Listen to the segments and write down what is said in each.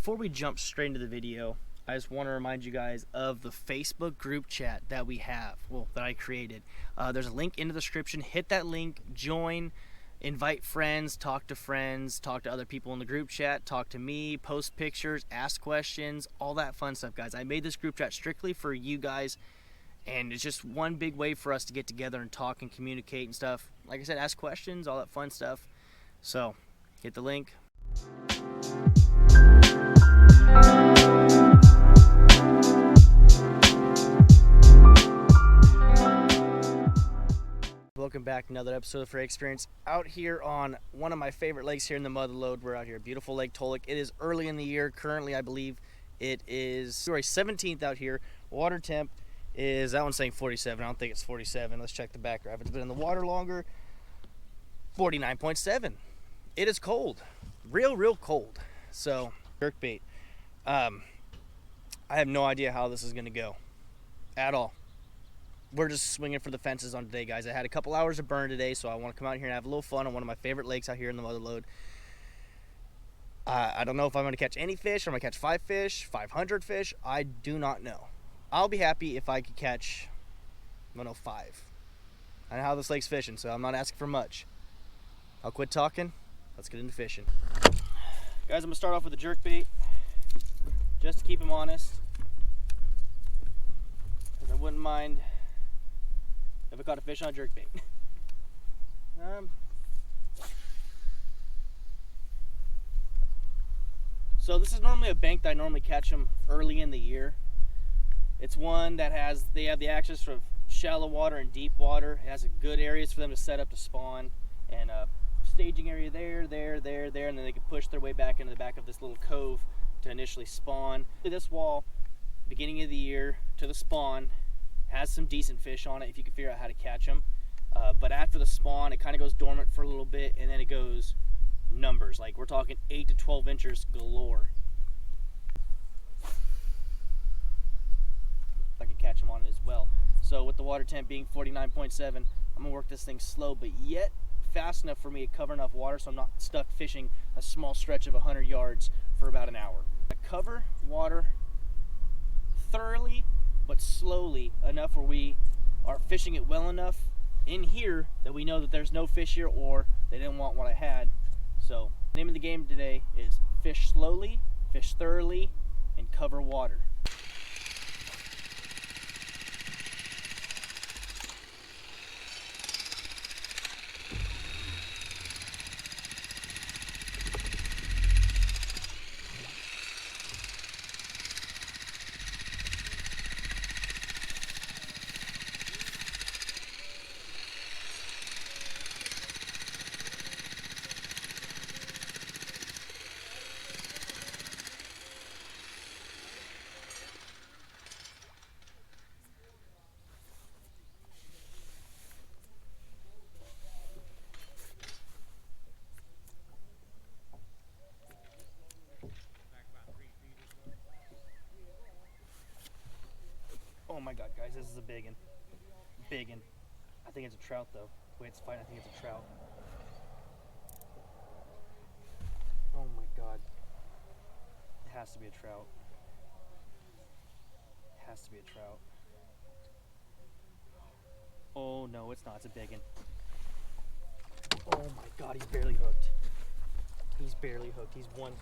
Before we jump straight into the video, I just want to remind you guys of the Facebook group chat that we have, well, that I created. There's a link in the description. Hit that link, join, invite friends, talk to other people in the group chat, talk to me, post pictures, ask questions, all that fun stuff, guys. I made this group chat strictly for you guys, and it's just one big way for us to get together and talk and communicate and stuff. Like I said, ask questions, all that fun stuff. So, hit the link. Welcome back to another episode of Free Experience. Out here on one of my favorite lakes here in the Mother Lode. We're out here, beautiful Lake Tolek. It is early in the year. Currently, I believe it is February 17th out here. Water temp is, that one's saying 47. I don't think it's 47. Let's check the back graph. It's been in the water longer. 49.7. It is cold. Real cold. So, jerkbait. I have no idea how this is going to go at all. We're just swinging for the fences on today, guys. I had a couple hours of burn today, so I want to come out here and have a little fun on one of my favorite lakes out here in the Mother Lode. I don't know if I'm going to catch any fish, or I'm going to catch 5 fish, 500 fish. I do not know. I'll be happy if I could catch, I don't know, 5. I know how this lake's fishing, so I'm not asking for much. I'll quit talking. Let's get into fishing. Guys, I'm going to start off with a jerkbait, just to keep him honest. Because I wouldn't mind if I caught a fish on a jerkbait. So this is normally a bank that I normally catch them early in the year. It's one that they have the access for shallow water and deep water. It has a good areas for them to set up to spawn, and a staging area there, and then they can push their way back into the back of this little cove to initially spawn. This wall, beginning of the year to the spawn, has some decent fish on it if you can figure out how to catch them. But after the spawn, it kind of goes dormant for a little bit, and then it goes numbers. Like, we're talking 8 to 12 inches galore. I could catch them on it as well. So with the water temp being 49.7, I'm gonna work this thing slow, but yet fast enough for me to cover enough water so I'm not stuck fishing a small stretch of 100 yards for about an hour. I cover water thoroughly but slowly enough where we are fishing it well enough in here that we know that there's no fish here, or they didn't want what I had. So the name of the game today is fish slowly, fish thoroughly, and cover water. Oh my god, guys, this is a biggin. Biggin. I think it's a trout, though. The way it's fighting, I think it's a trout. Oh my god. It has to be a trout. It has to be a trout. Oh no, it's not. It's a biggin. Oh my god, he's barely hooked. He's barely hooked. He's one.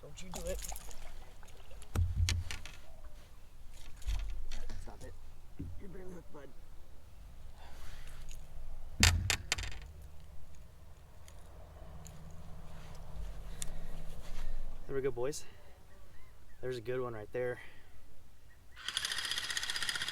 Don't you do it. Stop it. You're barely hooked, bud. There we go, boys. There's a good one right there.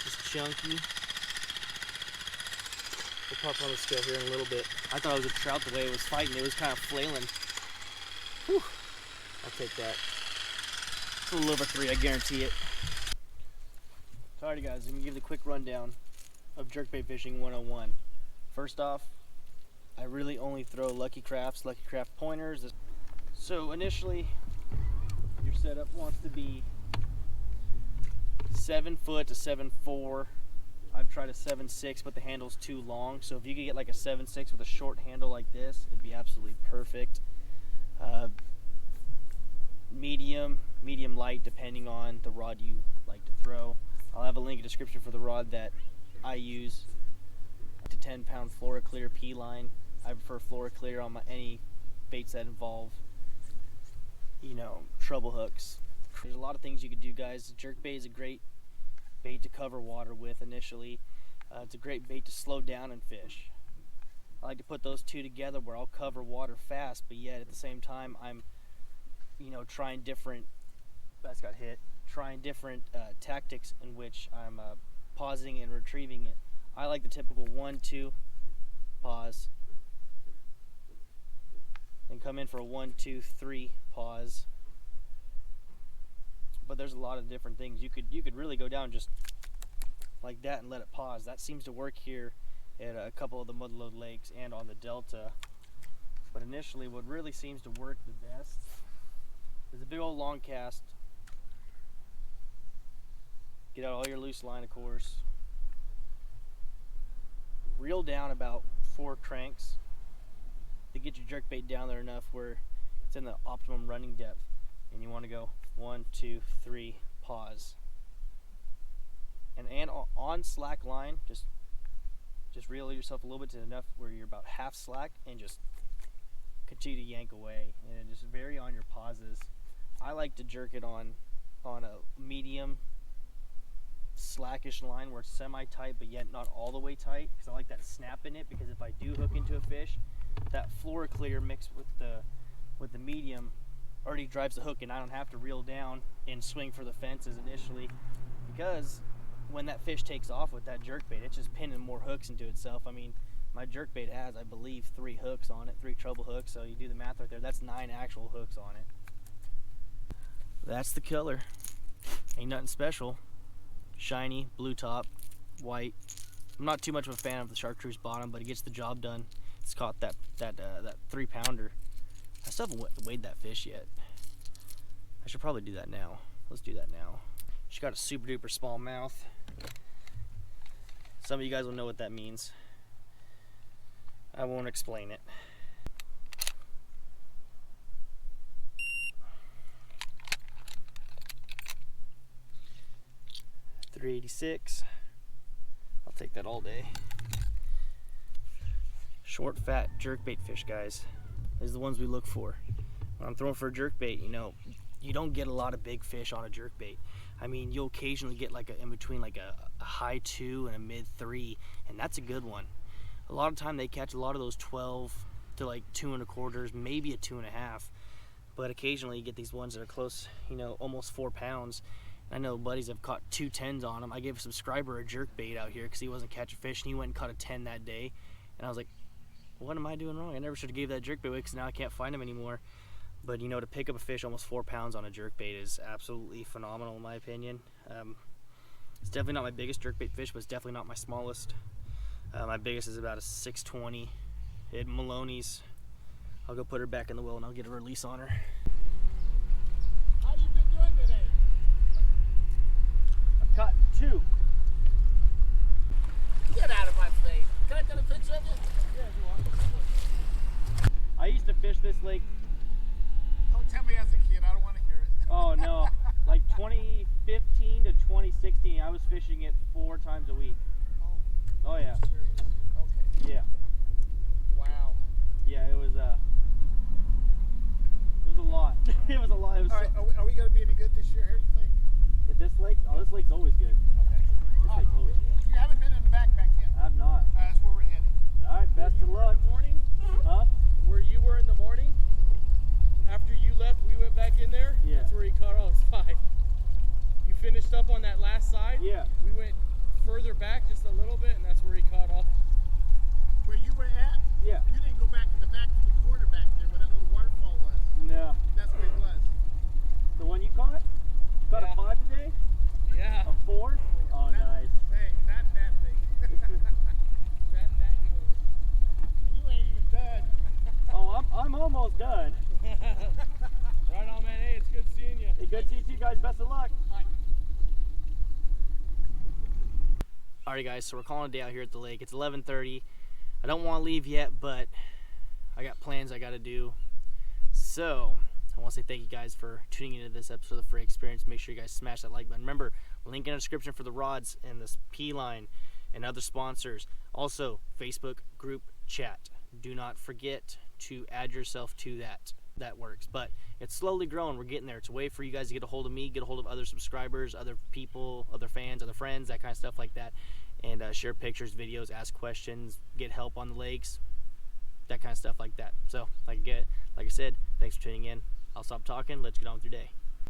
Just chunky. We'll pop on the scale here in a little bit. I thought it was a trout the way it was fighting. It was kind of flailing. Whew. I'll take that. It's a little over 3, I guarantee it. Alrighty guys, I'm going to give you a quick rundown of jerkbait fishing 101. First off, I really only throw Lucky Craft pointers. So initially, your setup wants to be 7 foot to 7'4". I've tried a 7.6, but the handle's too long. So if you could get like a 7.6 with a short handle like this, it'd be absolutely perfect. Medium light, depending on the rod you like to throw. I'll have a link in the description for the rod that I use. To 10-pound FloraClear P line. I prefer FloraClear on any baits that involve, you know, treble hooks. There's a lot of things you could do, guys. Jerkbait is a great bait to cover water with initially. It's a great bait to slow down and fish. I like to put those two together where I'll cover water fast, but yet at the same time I'm, you know, trying different. That's got hit. Trying different tactics in which I'm pausing and retrieving it. I like the typical 1, 2, pause, and come in for a 1, 2, 3 pause. But there's a lot of different things. You could really go down just like that and let it pause. That seems to work here at a couple of the mudload lakes and on the delta. But initially, what really seems to work the best is a big old long cast. Get out all your loose line, of course. Reel down about 4 cranks to get your jerkbait down there enough where it's in the optimum running depth. And you want to go 1, 2, 3, pause. And on slack line, just reel yourself a little bit to enough where you're about half slack and just continue to yank away. And just vary on your pauses. I like to jerk it on a medium slackish line where it's semi-tight but yet not all the way tight, because I like that snap in it, because if I do hook into a fish, that FloraClear mixed with the medium already drives the hook and I don't have to reel down and swing for the fences initially, because when that fish takes off with that jerkbait, it's just pinning more hooks into itself. I mean, my jerkbait has, I believe, 3 hooks on it, 3 treble hooks, so you do the math right there, that's 9 actual hooks on it. That's the color. Ain't nothing special. Shiny, blue top, white. I'm not too much of a fan of the chartreuse bottom, but it gets the job done. It's caught that 3-pounder. I still haven't weighed that fish yet. I should probably do that now. Let's do that now. She's got a super duper small mouth. Some of you guys will know what that means. I won't explain it. $3.86. I'll take that all day. Short, fat jerkbait fish, guys. These are the ones we look for. When I'm throwing for a jerkbait, you know, you don't get a lot of big fish on a jerkbait. I mean, you'll occasionally get like in between like a high 2 and a mid 3, and that's a good one. A lot of time they catch a lot of those 12 to like 2 1/4, maybe a 2 1/2. But occasionally you get these ones that are close, you know, almost 4 pounds. I know buddies have caught 2 10s on them. I gave a subscriber a jerkbait out here because he wasn't catching fish, and he went and caught a 10 that day. And I was like, what am I doing wrong? I never should have gave that jerkbait away because now I can't find him anymore. But you know, to pick up a fish almost 4 pounds on a jerkbait is absolutely phenomenal in my opinion. It's definitely not my biggest jerkbait fish, but it's definitely not my smallest. My biggest is about a 620 at Maloney's. I'll go put her back in the well and I'll get a release on her. How you been doing today? I've caught 2. Get out of my face. Can I get a picture of you? Yeah, if you want. I used to fish this lake. Don't tell me as a kid. I don't want to hear it. Oh no, like 2015 to 2016, I was fishing it 4 times a week. Oh yeah. Serious? Okay. Yeah. Wow. Yeah, it was a lot. It was a lot. It was All right, are we going to be any good this year here, you think? At this lake? Oh, this lake's always good. Okay. This lake's always good. You haven't been in the backpack yet. I have not. That's where we're headed. All right, best of luck. In the morning? Huh? Where you were in the morning? After you left, we went back in there? Yeah. That's where he caught all his 5. You finished up on that last side? Yeah. We went further back just a little bit, and that's where he caught all. Where you were at? Yeah. You didn't go back in the back to the corner back there where that little waterfall was. No. That's where it was. The one you caught? You caught Yeah. a 5 today? Yeah. A 4? Oh, That- nice. Hey, not that thing. that yours. And you ain't even done. Oh, I'm almost done. Right on, man. Hey, it's good seeing you. Hey, good to see you guys. Best of luck. All right. Alright guys, so we're calling a day out here at the lake. It's 11:30. I don't want to leave yet, but I got plans I got to do. So I want to say thank you guys for tuning into this episode of the Free Experience. Make sure you guys smash that like button. Remember, link in the description for the rods and this P line and other sponsors. Also, Facebook group chat. Do not forget to add yourself to that. That works, but it's slowly growing. We're getting there. It's a way for you guys to get a hold of me, get a hold of other subscribers, other people, other fans, other friends, that kind of stuff like that, and share pictures, videos, ask questions, get help on the lakes, that kind of stuff like that. So like I said, thanks for tuning in. I'll stop talking. Let's get on with your day.